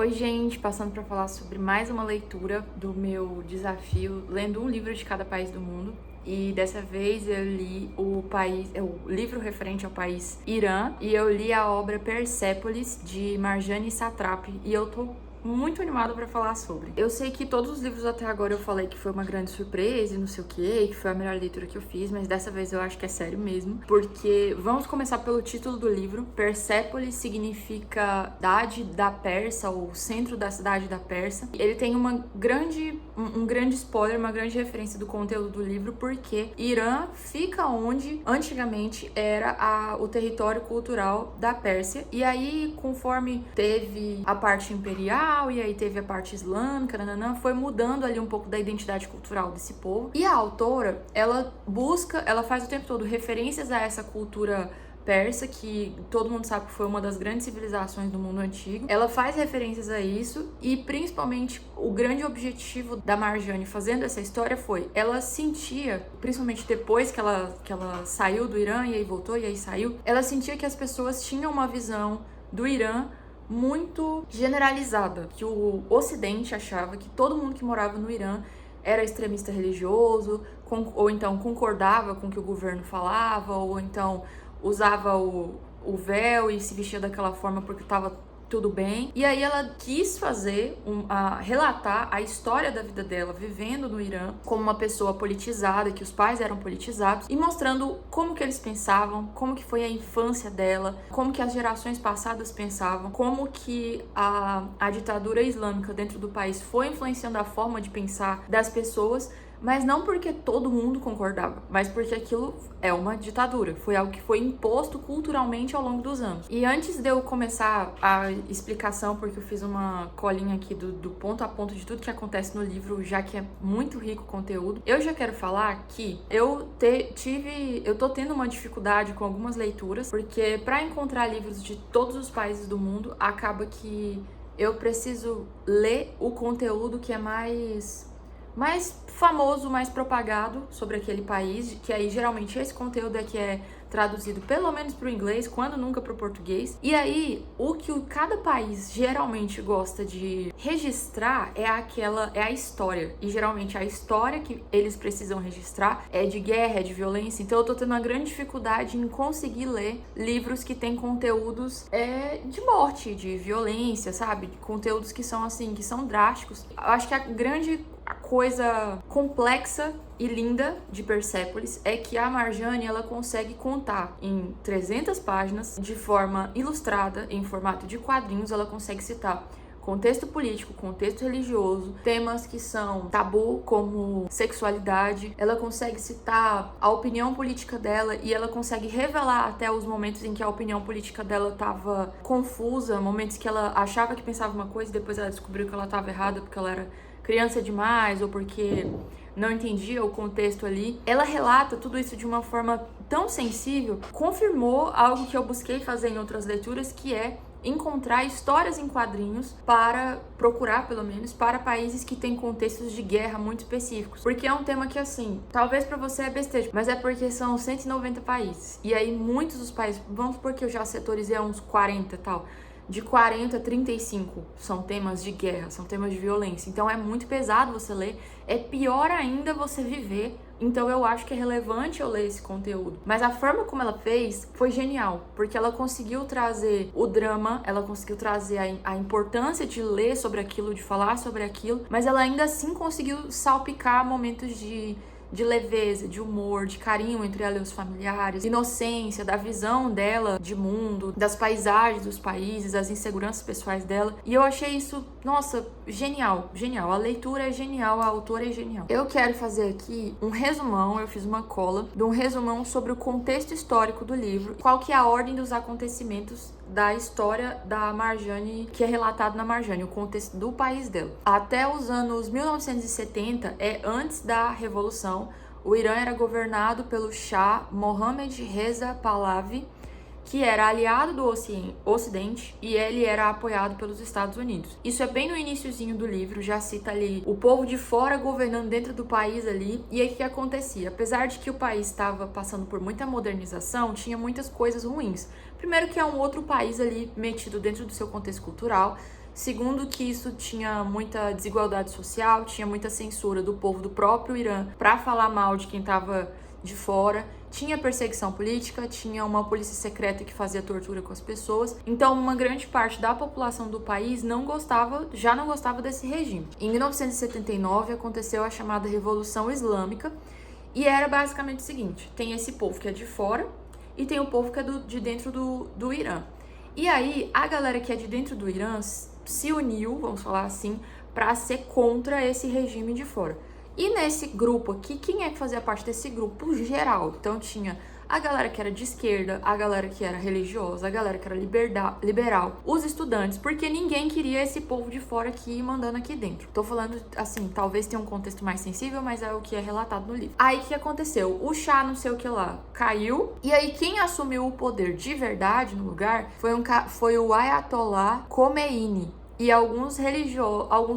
Oi, gente, passando para falar sobre mais uma leitura do meu desafio, lendo um livro de cada país do mundo. E dessa vez eu li o livro referente ao país Irã, e eu li a obra Persépolis de Marjane Satrapi, e eu tô muito animada para falar sobre. Eu sei que todos os livros até agora eu falei que foi uma grande surpresa e não sei o que foi a melhor leitura que eu fiz, mas dessa vez eu acho que é sério mesmo, porque vamos começar pelo título do livro. Persépolis significa cidade da Pérsia, ou centro da cidade da Pérsia. Ele tem um grande spoiler, uma grande referência do conteúdo do livro, porque Irã fica onde antigamente era o território cultural da Pérsia, e aí conforme teve a parte imperial e aí teve a parte islâmica, foi mudando ali um pouco da identidade cultural desse povo. E a autora, ela faz o tempo todo referências a essa cultura persa, que todo mundo sabe que foi uma das grandes civilizações do mundo antigo. Ela faz referências a isso, e principalmente o grande objetivo da Marjane fazendo essa história foi, ela sentia, principalmente depois que ela saiu do Irã e aí voltou e aí saiu, ela sentia que as pessoas tinham uma visão do Irã muito generalizada, que o Ocidente achava que todo mundo que morava no Irã era extremista religioso, ou então concordava com o que o governo falava, ou então usava o véu e se vestia daquela forma porque estava tudo bem. E aí ela quis relatar a história da vida dela vivendo no Irã como uma pessoa politizada, que os pais eram politizados, e mostrando como que eles pensavam, como que foi a infância dela, como que as gerações passadas pensavam, como que a ditadura islâmica dentro do país foi influenciando a forma de pensar das pessoas, mas não porque todo mundo concordava, mas porque aquilo é uma ditadura, foi algo que foi imposto culturalmente ao longo dos anos. E antes de eu começar a explicação, porque eu fiz uma colinha aqui do ponto a ponto de tudo que acontece no livro, já que é muito rico o conteúdo, eu já quero falar que eu tô tendo uma dificuldade com algumas leituras, porque para encontrar livros de todos os países do mundo, acaba que eu preciso ler o conteúdo que é mais famoso, mais propagado sobre aquele país, que aí geralmente esse conteúdo é que é traduzido pelo menos para o inglês, quando nunca para o português. E aí, o que cada país geralmente gosta de registrar é a história. E geralmente a história que eles precisam registrar é de guerra, é de violência. Então eu tô tendo uma grande dificuldade em conseguir ler livros que têm conteúdos de morte, de violência, sabe? Conteúdos que são assim, que são drásticos. Eu acho que a coisa complexa e linda de Persépolis é que a Marjane, ela consegue contar em 300 páginas, de forma ilustrada, em formato de quadrinhos, ela consegue citar contexto político, contexto religioso, temas que são tabu, como sexualidade. Ela consegue citar a opinião política dela, e ela consegue revelar até os momentos em que a opinião política dela estava confusa, momentos que ela achava que pensava uma coisa e depois ela descobriu que ela estava errada porque ela era criança demais, ou porque não entendia o contexto ali. Ela relata tudo isso de uma forma tão sensível, confirmou algo que eu busquei fazer em outras leituras, que é encontrar histórias em quadrinhos para procurar, pelo menos, para países que têm contextos de guerra muito específicos. Porque é um tema que, assim, talvez pra você é besteira, mas é porque são 190 países. E aí muitos dos países, vamos supor que eu já setorizei uns 40 e tal, de 40 a 35 são temas de guerra, são temas de violência. Então é muito pesado você ler, é pior ainda você viver. Então eu acho que é relevante eu ler esse conteúdo. Mas a forma como ela fez foi genial, porque ela conseguiu trazer o drama, ela conseguiu trazer a importância de ler sobre aquilo, de falar sobre aquilo, mas ela ainda assim conseguiu salpicar momentos de leveza, de humor, de carinho entre ela e os familiares, inocência, da visão dela de mundo, das paisagens dos países, das inseguranças pessoais dela. E eu achei isso, nossa, genial, genial. A leitura é genial, a autora é genial. Eu quero fazer aqui um resumão, eu fiz uma cola de um resumão sobre o contexto histórico do livro, qual que é a ordem dos acontecimentos da história da Marjane, que é relatado na Marjane, o contexto do país dela. Até os anos 1970, antes da Revolução, o Irã era governado pelo Shah Mohammad Reza Pahlavi, que era aliado do Ocidente, e ele era apoiado pelos Estados Unidos. Isso é bem no iniciozinho do livro, já cita ali o povo de fora governando dentro do país ali. E aí o que acontecia? Apesar de que o país estava passando por muita modernização, tinha muitas coisas ruins. Primeiro que é um outro país ali metido dentro do seu contexto cultural, Segundo, que isso tinha muita desigualdade social, tinha muita censura do povo do próprio Irã para falar mal de quem estava de fora. Tinha perseguição política, tinha uma polícia secreta que fazia tortura com as pessoas. Então, uma grande parte da população do país já não gostava desse regime. Em 1979, aconteceu a chamada Revolução Islâmica, e era basicamente o seguinte: tem esse povo que é de fora e tem o povo que é de dentro do Irã. E aí, a galera que é de dentro do Irã se uniu, vamos falar assim, para ser contra esse regime de fora. E nesse grupo aqui, quem é que fazia parte desse grupo geral? Então tinha a galera que era de esquerda, a galera que era religiosa, a galera que era liberal, os estudantes, porque ninguém queria esse povo de fora aqui mandando aqui dentro. Tô falando assim, talvez tenha um contexto mais sensível, mas é o que é relatado no livro. Aí o que aconteceu? O Shah, não sei o que lá, caiu, e aí quem assumiu o poder de verdade no lugar foi o Ayatollah Khomeini e alguns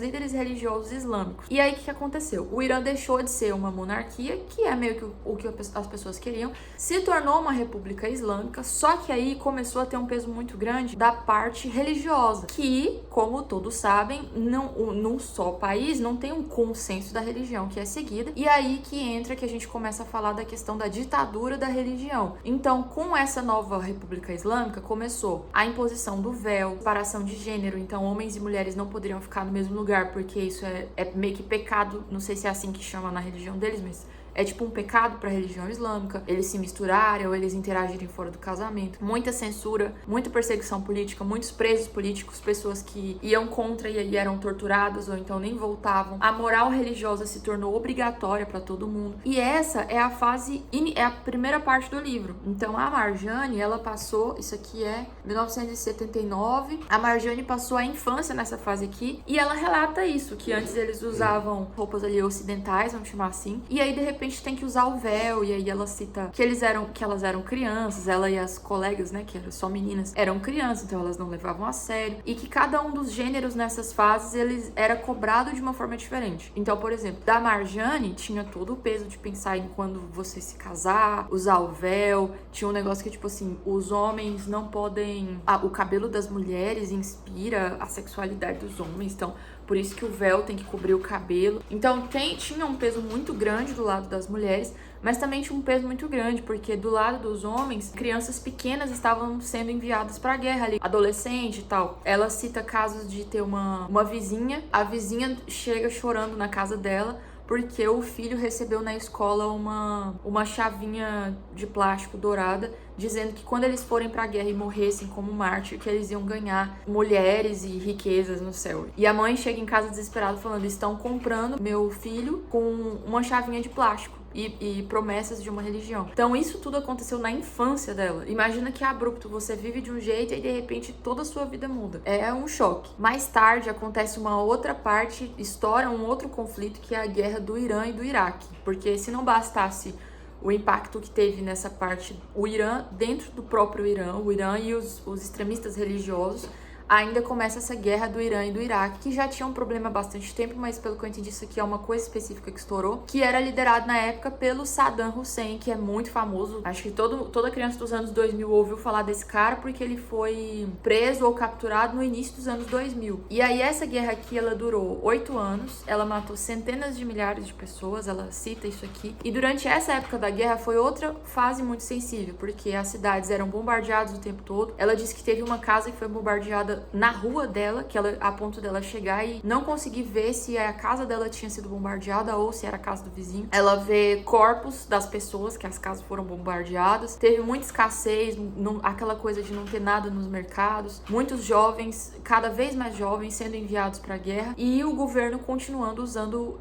líderes religiosos islâmicos. E aí o que aconteceu? O Irã deixou de ser uma monarquia, que é meio que o que as pessoas queriam, se tornou uma república islâmica, só que aí começou a ter um peso muito grande da parte religiosa, que, como todos sabem, num só país não tem um consenso da religião que é seguida, e aí que entra que a gente começa a falar da questão da ditadura da religião. Então, com essa nova república islâmica, começou a imposição do véu, separação de gênero, então homens e mulheres não poderiam ficar no mesmo lugar, porque isso é meio que pecado, não sei se é assim que chama na religião deles, mas é tipo um pecado para a religião islâmica, eles se misturarem ou eles interagirem fora do casamento. Muita censura, muita perseguição política, muitos presos políticos, pessoas que iam contra e aí eram torturadas ou então nem voltavam. A moral religiosa se tornou obrigatória para todo mundo. E essa é a fase, é a primeira parte do livro. Então a Marjane, ela passou, isso aqui é 1979, a Marjane passou a infância nessa fase aqui e ela relata isso, que antes eles usavam roupas ali ocidentais, vamos chamar assim, e aí de repente tem que usar o véu, e aí ela cita que elas eram crianças, ela e as colegas, né, que eram só meninas, eram crianças, então elas não levavam a sério, e que cada um dos gêneros nessas fases, eles era cobrado de uma forma diferente. Então, por exemplo, da Marjane tinha todo o peso de pensar em quando você se casar, usar o véu, tinha um negócio que, tipo assim, os homens não podem... o cabelo das mulheres inspira a sexualidade dos homens, então por isso que o véu tem que cobrir o cabelo. Então tinha um peso muito grande do lado das mulheres, mas também tinha um peso muito grande, porque do lado dos homens, crianças pequenas estavam sendo enviadas pra guerra ali, adolescente e tal. Ela cita casos de ter uma vizinha, a vizinha chega chorando na casa dela, porque o filho recebeu na escola uma chavinha de plástico dourada, dizendo que quando eles forem pra guerra e morressem como mártir, que eles iam ganhar mulheres e riquezas no céu. E a mãe chega em casa desesperada falando: estão comprando meu filho com uma chavinha de plástico e promessas de uma religião. Então isso tudo aconteceu na infância dela. Imagina que é abrupto, você vive de um jeito e de repente toda a sua vida muda. É um choque. Mais tarde acontece uma outra parte, estoura um outro conflito, que é a guerra do Irã e do Iraque. Porque se não bastasse o impacto que teve nessa parte, o Irã, dentro do próprio Irã, o Irã e os extremistas religiosos, ainda começa essa guerra do Irã e do Iraque, que já tinha um problema há bastante tempo, mas pelo que eu entendi, isso aqui é uma coisa específica que estourou, que era liderado na época pelo Saddam Hussein, que é muito famoso. Acho que toda criança dos anos 2000 ouviu falar desse cara, porque ele foi preso ou capturado no início dos anos 2000. E aí essa guerra aqui, ela durou 8 anos, ela matou centenas de milhares de pessoas, ela cita isso aqui. E durante essa época da guerra foi outra fase muito sensível, porque as cidades eram bombardeadas o tempo todo. Ela disse que teve uma casa que foi bombardeada na rua dela, a ponto dela chegar e não conseguir ver se a casa dela tinha sido bombardeada ou se era a casa do vizinho. Ela vê corpos das pessoas, que as casas foram bombardeadas. Teve muita escassez, aquela coisa de não ter nada nos mercados. Muitos jovens, cada vez mais jovens, sendo enviados para a guerra. E o governo continuando usando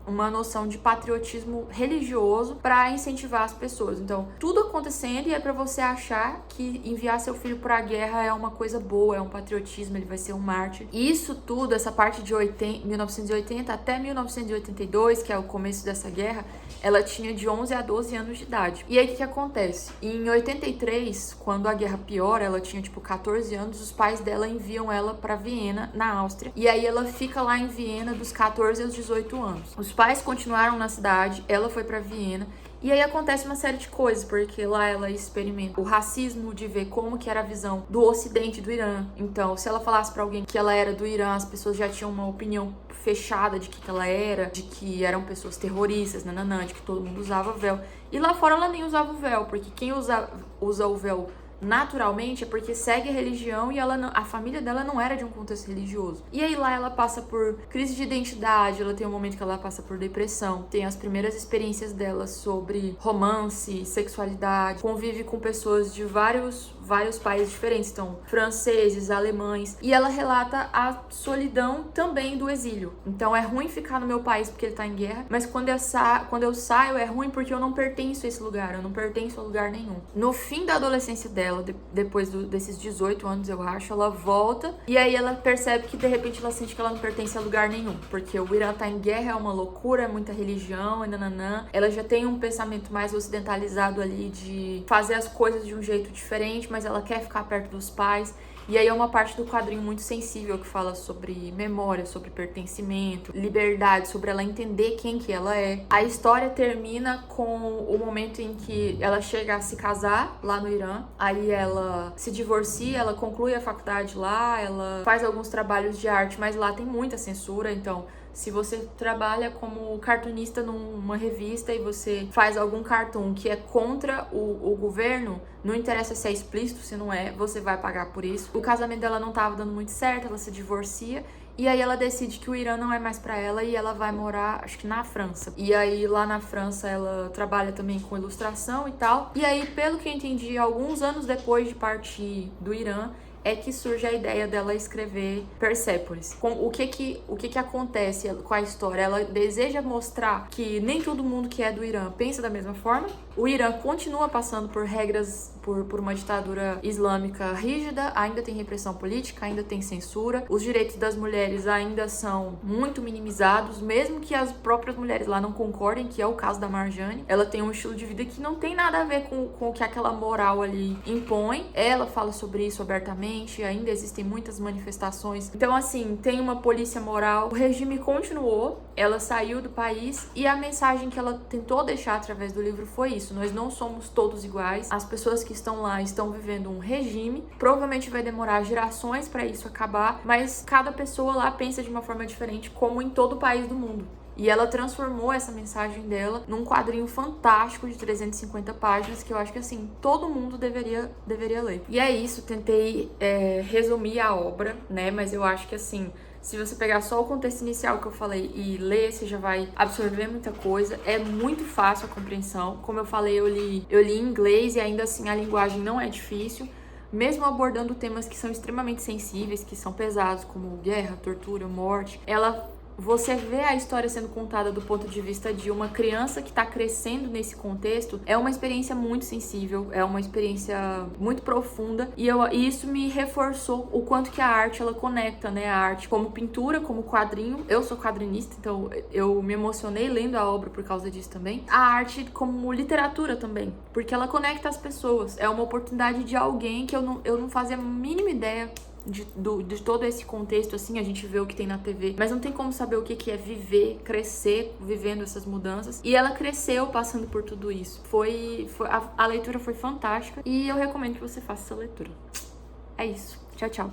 uma noção de patriotismo religioso para incentivar as pessoas. Então, tudo acontecendo e é para você achar que enviar seu filho para a guerra é uma coisa boa, é um patriotismo, ele vai ser um mártir. E isso tudo, essa parte de 1980 até 1982, que é o começo dessa guerra, ela tinha de 11 a 12 anos de idade. E aí o que acontece? Em 83, quando a guerra piora, ela tinha tipo 14 anos, os pais dela enviam ela para Viena, na Áustria, e aí ela fica lá em Viena dos 14 aos 18 anos. Os pais continuaram na cidade, ela foi para Viena, E aí acontece uma série de coisas, porque lá ela experimenta o racismo, de ver como que era a visão do ocidente do Irã. Então, se ela falasse pra alguém que ela era do Irã, as pessoas já tinham uma opinião fechada de que ela era, de que eram pessoas terroristas, nananã, de que todo mundo usava véu. E lá fora ela nem usava o véu, porque quem usa o véu naturalmente é porque segue a religião e ela não, a família dela não era de um contexto religioso. E aí lá ela passa por crise de identidade, ela tem um momento que ela passa por depressão, tem as primeiras experiências dela sobre romance, sexualidade, convive com pessoas de vários países diferentes, então franceses, alemães, e ela relata a solidão também do exílio. Então é ruim ficar no meu país porque ele tá em guerra, mas quando eu saio é ruim porque eu não pertenço a esse lugar, eu não pertenço a lugar nenhum. No fim da adolescência dela, depois desses 18 anos, eu acho, ela volta e aí ela percebe que de repente ela sente que ela não pertence a lugar nenhum, porque o Irã tá em guerra, é uma loucura, é muita religião, nananã. Ela já tem um pensamento mais ocidentalizado ali de fazer as coisas de um jeito diferente, mas ela quer ficar perto dos pais. E aí é uma parte do quadrinho muito sensível que fala sobre memória, sobre pertencimento, liberdade, sobre ela entender quem que ela é. A história termina com o momento em que ela chega a se casar lá no Irã. Aí ela se divorcia, ela conclui a faculdade lá, ela faz alguns trabalhos de arte, mas lá tem muita censura, então se você trabalha como cartunista numa revista e você faz algum cartoon que é contra o governo, não interessa se é explícito, se não é, você vai pagar por isso. O casamento dela não tava dando muito certo, ela se divorcia. E aí ela decide que o Irã não é mais pra ela e ela vai morar, acho que na França. E aí lá na França ela trabalha também com ilustração e tal. E aí, pelo que eu entendi, alguns anos depois de partir do Irã, é que surge a ideia dela escrever Persépolis. O que acontece com a história? Ela deseja mostrar que nem todo mundo que é do Irã pensa da mesma forma. O Irã continua passando por regras, por uma ditadura islâmica rígida, ainda tem repressão política, ainda tem censura. Os direitos das mulheres ainda são muito minimizados, mesmo que as próprias mulheres lá não concordem, que é o caso da Marjane. Ela tem um estilo de vida que não tem nada a ver com o que aquela moral ali impõe. Ela fala sobre isso abertamente, ainda existem muitas manifestações. Então, assim, tem uma polícia moral. O regime continuou, ela saiu do país e a mensagem que ela tentou deixar através do livro foi isso: nós não somos todos iguais. As pessoas que estão lá estão vivendo um regime. Provavelmente vai demorar gerações para isso acabar, mas cada pessoa lá pensa de uma forma diferente, como em todo o país do mundo. E ela transformou essa mensagem dela num quadrinho fantástico de 350 páginas que eu acho que, assim, todo mundo deveria ler. E é isso, tentei resumir a obra, né? Mas eu acho que, assim, se você pegar só o contexto inicial que eu falei e ler, você já vai absorver muita coisa. É muito fácil a compreensão. Como eu falei, eu li em inglês e ainda assim a linguagem não é difícil. Mesmo abordando temas que são extremamente sensíveis, que são pesados, como guerra, tortura, morte, você vê a história sendo contada do ponto de vista de uma criança que está crescendo nesse contexto, é uma experiência muito sensível, é uma experiência muito profunda, e isso me reforçou o quanto que a arte, ela conecta, né? A arte como pintura, como quadrinho. Eu sou quadrinista, então eu me emocionei lendo a obra por causa disso também. A arte como literatura também, porque ela conecta as pessoas. É uma oportunidade de alguém que eu não fazia a mínima ideia de todo esse contexto, assim, a gente vê o que tem na TV, mas não tem como saber o que é viver, crescer, vivendo essas mudanças. E ela cresceu passando por tudo isso. A leitura foi fantástica e eu recomendo que você faça essa leitura. É isso. Tchau, tchau.